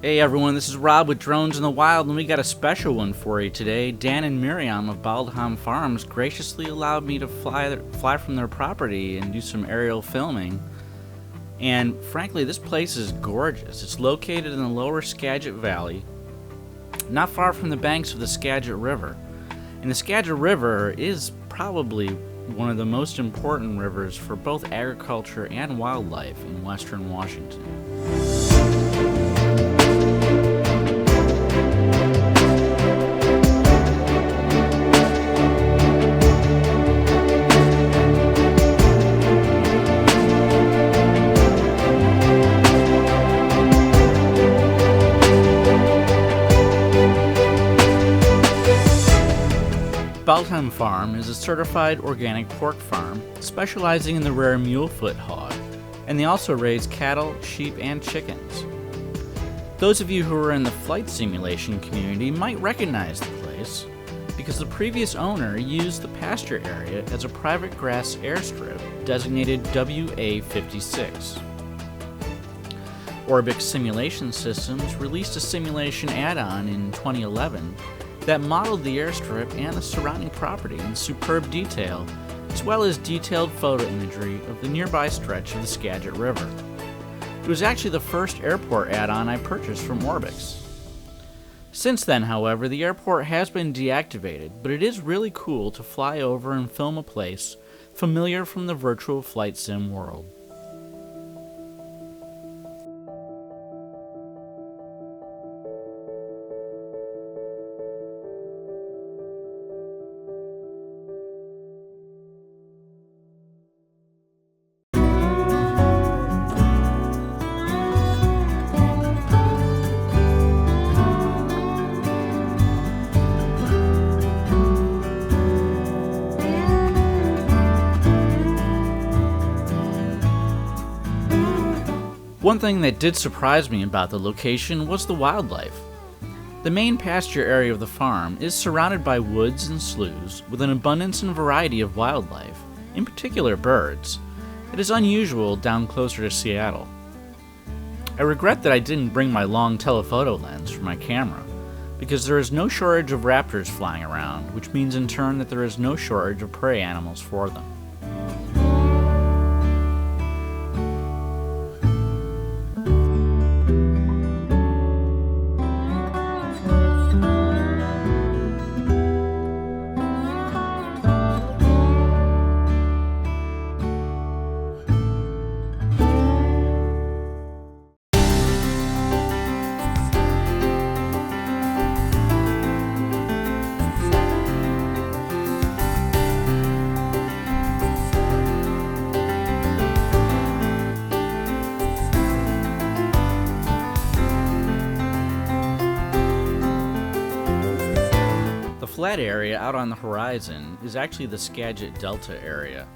Hey everyone, this is Rob with Drones in the Wild, and we got a special one for you today. Dan and Miriam of Baldham Farms graciously allowed me to fly from their property and do some aerial filming. And frankly, this place is gorgeous. It's located in the lower Skagit Valley, not far from the banks of the Skagit River. And the Skagit River is probably one of the most important rivers for both agriculture and wildlife in western Washington. Baldham Farm is a certified organic pork farm specializing in the rare mulefoot hog, and they also raise cattle, sheep, and chickens. Those of you who are in the flight simulation community might recognize the place because the previous owner used the pasture area as a private grass airstrip designated WA56. ORBX Simulation Systems released a simulation add-on in 2011 that modeled the airstrip and the surrounding property in superb detail, as well as detailed photo imagery of the nearby stretch of the Skagit River. It was actually the first airport add-on I purchased from ORBX. Since then, however, the airport has been deactivated, but it is really cool to fly over and film a place familiar from the virtual flight sim world. One thing that did surprise me about the location was the wildlife. The main pasture area of the farm is surrounded by woods and sloughs with an abundance and variety of wildlife, in particular birds. It is unusual down closer to Seattle. I regret that I didn't bring my long telephoto lens for my camera, because there is no shortage of raptors flying around, which means in turn that there is no shortage of prey animals for them. The flat area out on the horizon is actually the Skagit Delta area,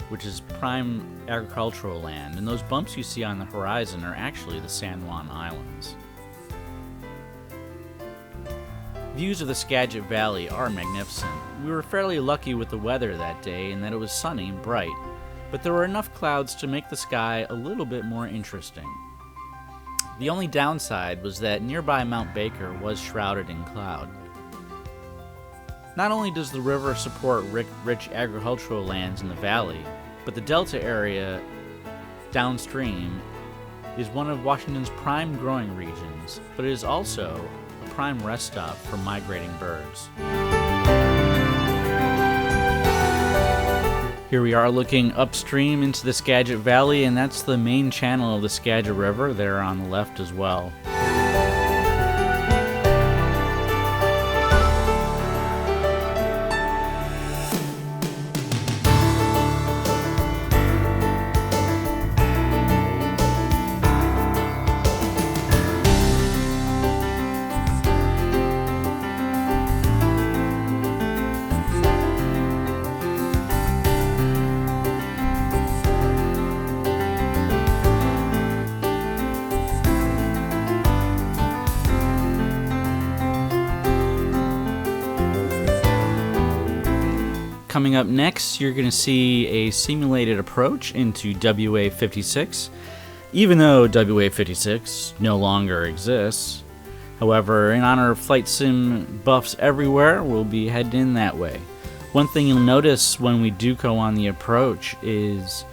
which is prime agricultural land, and those bumps you see on the horizon are actually the San Juan Islands. Views of the Skagit Valley are magnificent. We were fairly lucky with the weather that day in that it was sunny and bright, but there were enough clouds to make the sky a little bit more interesting. The only downside was that nearby Mount Baker was shrouded in cloud. Not only does the river support rich agricultural lands in the valley, but the delta area downstream is one of Washington's prime growing regions, but it is also a prime rest stop for migrating birds. Here we are looking upstream into the Skagit Valley, and that's the main channel of the Skagit River there on the left as well. Coming up next, you're going to see a simulated approach into WA56. even though WA-56 no longer exists. However, in honor of flight sim buffs everywhere, we'll be heading in that way. One thing you'll notice when we do go on the approach is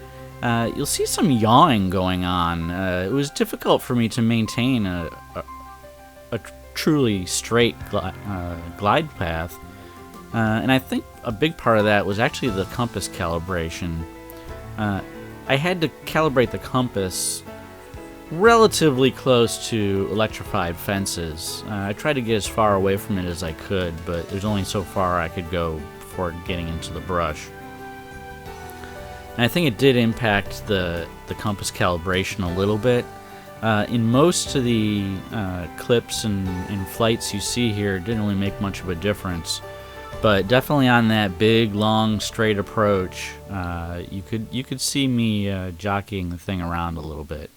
you'll see some yawing going on. It was difficult for me to maintain a truly straight glide path, and I think a big part of that was actually the compass calibration. I had to calibrate the compass relatively close to electrified fences. I tried to get as far away from it as I could, but there's only so far I could go before getting into the brush. And I think it did impact the compass calibration a little bit. In most of the clips and flights you see here, it didn't really make much of a difference. But definitely on that big, long, straight approach, you could see me jockeying the thing around a little bit.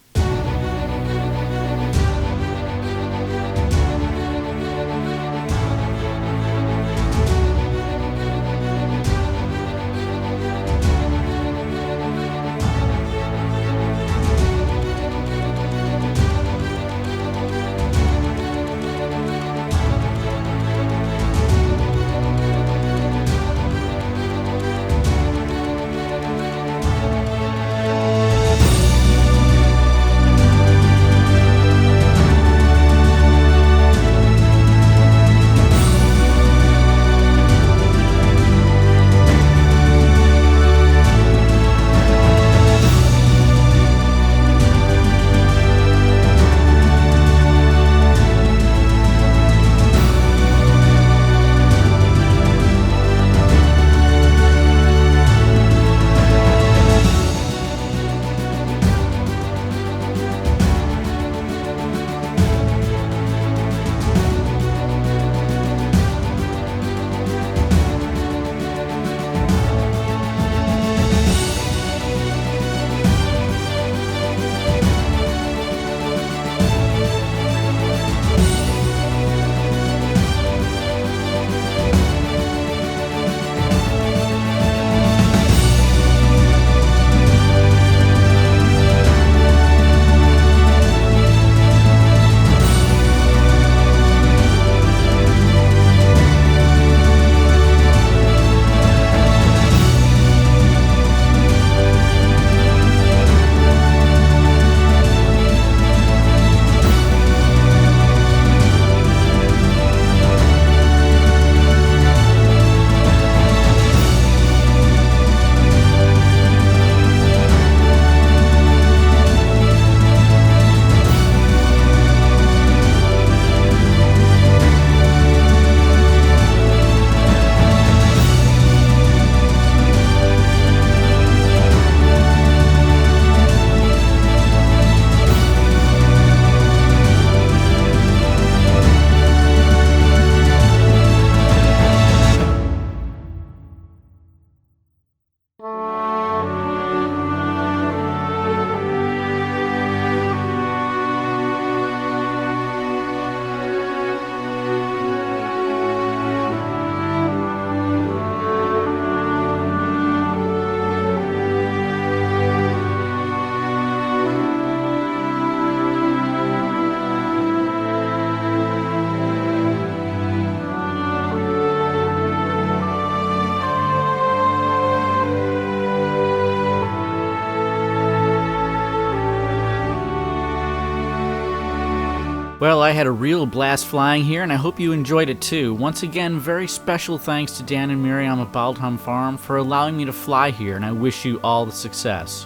Well, I had a real blast flying here, and I hope you enjoyed it too. Once again, very special thanks to Dan and Miriam of Baldham Farm for allowing me to fly here, and I wish you all the success.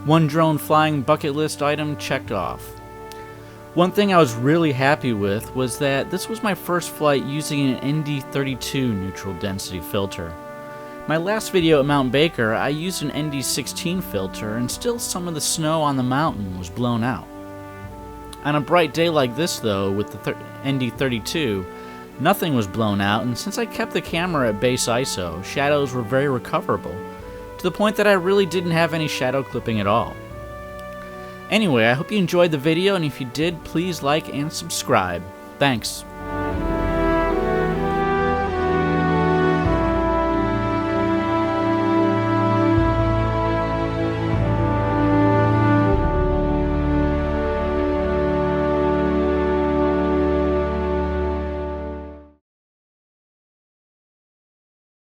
One drone flying bucket list item checked off. One thing I was really happy with was that this was my first flight using an ND32 neutral density filter. My last video at Mount Baker, I used an ND16 filter, and still some of the snow on the mountain was blown out. On a bright day like this though, with the ND32, nothing was blown out, and since I kept the camera at base ISO, shadows were very recoverable, to the point that I really didn't have any shadow clipping at all. Anyway, I hope you enjoyed the video, and if you did, please like and subscribe. Thanks.